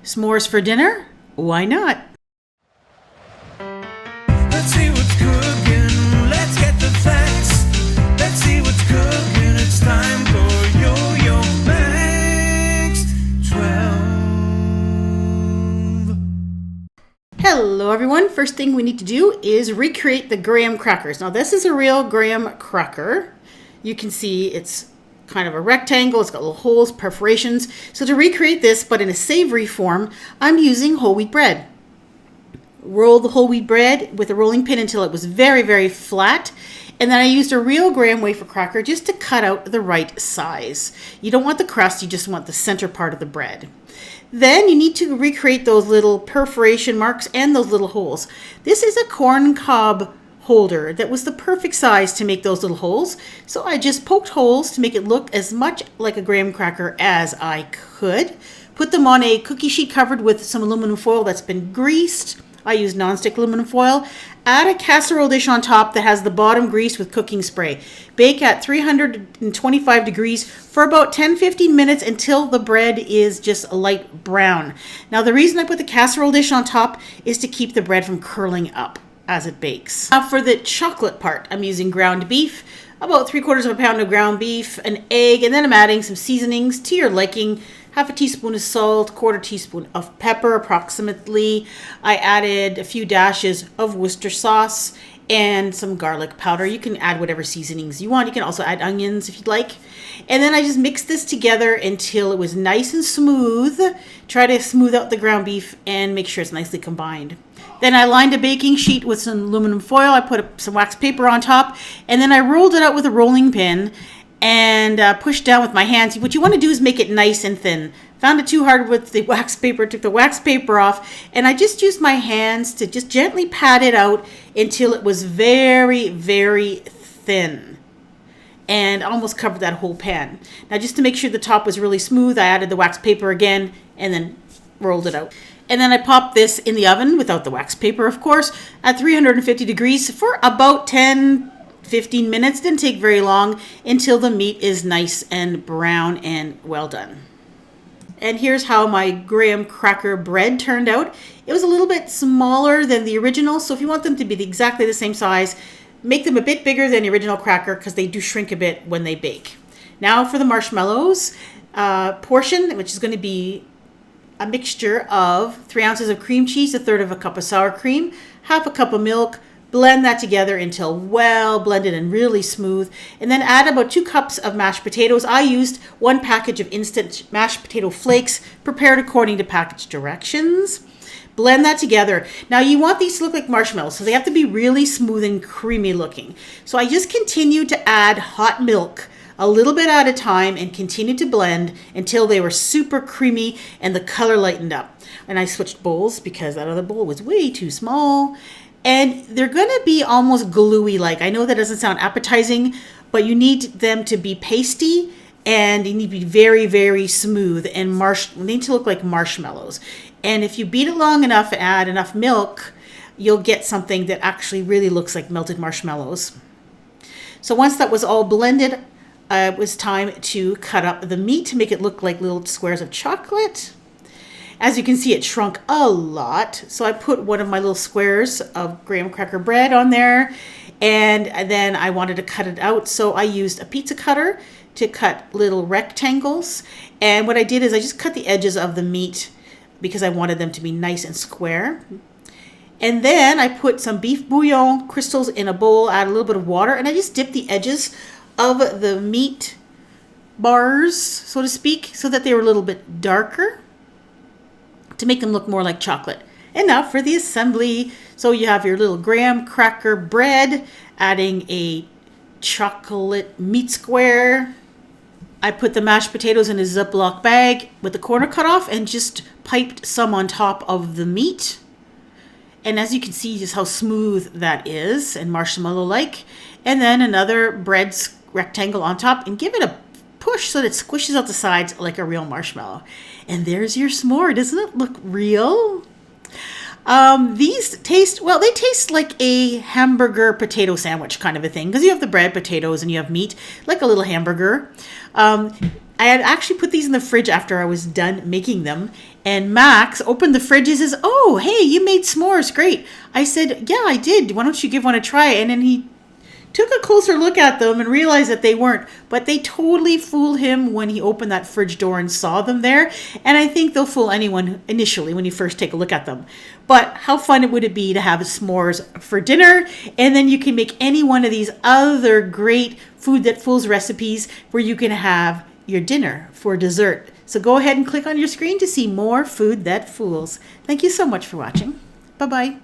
S'mores for dinner? Why not? Let's see what's cooking. Let's get the facts. Let's see what's cooking. It's time for Yo-Yo Max 12. Hello everyone. First thing we need to do is recreate the graham crackers. Now this is a real graham cracker. You can see it's kind of a rectangle. It's got little holes, perforations. So to recreate this, but in a savory form, I'm using whole wheat bread. Roll the whole wheat bread with a rolling pin until it was very, very flat. And then I used a real graham wafer cracker just to cut out the right size. You don't want the crust, you just want the center part of the bread. Then you need to recreate those little perforation marks and those little holes. This is a corn cob holder that was the perfect size to make those little holes. So I just poked holes to make it look as much like a graham cracker as I could. Put them on a cookie sheet covered with some aluminum foil that's been greased. I use nonstick aluminum foil. Add a casserole dish on top that has the bottom greased with cooking spray. Bake at 325 degrees for about 10-15 minutes until the bread is just a light brown. Now the reason I put the casserole dish on top is to keep the bread from curling up as it bakes. Now for the chocolate part, I'm using ground beef, about 3/4 pound of ground beef, an egg, and then I'm adding some seasonings to your liking. Half a teaspoon of salt, 1/4 teaspoon of pepper approximately. I added a few dashes of Worcester sauce and some garlic powder. You can add whatever seasonings you want. You can also add onions if you'd like. And then I just mixed this together until it was nice and smooth. Try to smooth out the ground beef and make sure it's nicely combined. Then I lined a baking sheet with some aluminum foil. I put some wax paper on top, and then I rolled it out with a rolling pin and pushed down with my hands. What you want to do is make it nice and thin. Found it too hard with the wax paper, took the wax paper off, and I just used my hands to just gently pat it out until it was very, very thin and almost covered that whole pan. Now just to make sure the top was really smooth, I added the wax paper again and then rolled it out. And then I popped this in the oven without the wax paper, of course, at 350 degrees for about 10-15 minutes. Didn't take very long until the meat is nice and brown and well done. And here's how my graham cracker bread turned out. It was a little bit smaller than the original, so if you want them to be exactly the same size, make them a bit bigger than the original cracker because they do shrink a bit when they bake. Now for the marshmallows portion, which is going to be a mixture of 3 ounces of cream cheese, 1/3 cup of sour cream, 1/2 cup of milk. Blend that together until well blended and really smooth. And then add about 2 cups of mashed potatoes. I used 1 package of instant mashed potato flakes prepared according to package directions. Blend that together. Now you want these to look like marshmallows, so they have to be really smooth and creamy looking. So I just continued to add hot milk a little bit at a time and continued to blend until they were super creamy and the color lightened up. And I switched bowls because that other bowl was way too small. And they're going to be almost gluey like. I know that doesn't sound appetizing, but you need them to be pasty and they need to be very, very smooth and they need to look like marshmallows. And if you beat it long enough and add enough milk, you'll get something that actually really looks like melted marshmallows. So once that was all blended, it was time to cut up the meat to make it look like little squares of chocolate. As you can see, it shrunk a lot. So I put one of my little squares of graham cracker bread on there. And then I wanted to cut it out. So I used a pizza cutter to cut little rectangles. And what I did is I just cut the edges of the meat because I wanted them to be nice and square. And then I put some beef bouillon crystals in a bowl, add a little bit of water, and I just dipped the edges of the meat bars, so to speak, so that they were a little bit darker, to make them look more like chocolate. And now for the assembly. So you have your little graham cracker bread, adding a chocolate meat square. I put the mashed potatoes in a Ziploc bag with the corner cut off and just piped some on top of the meat. And as you can see just how smooth that is and marshmallow-like. And then another bread rectangle on top and give it a push so that it squishes out the sides like a real marshmallow. And there's your s'more. Doesn't it look real? These taste, well, they taste like a hamburger potato sandwich kind of a thing because you have the bread, potatoes, and you have meat, like a little hamburger. I had actually put these in the fridge after I was done making them. And Max opened the fridge and says, "Oh, hey, you made s'mores. Great." I said, "Yeah, I did. Why don't you give one a try?" And then he took a closer look at them and realized that they weren't. But they totally fooled him when he opened that fridge door and saw them there. And I think they'll fool anyone initially when you first take a look at them. But how fun would it be to have s'mores for dinner? And then you can make any one of these other great Food That Fools recipes where you can have your dinner for dessert. So go ahead and click on your screen to see more Food That Fools. Thank you so much for watching. Bye-bye.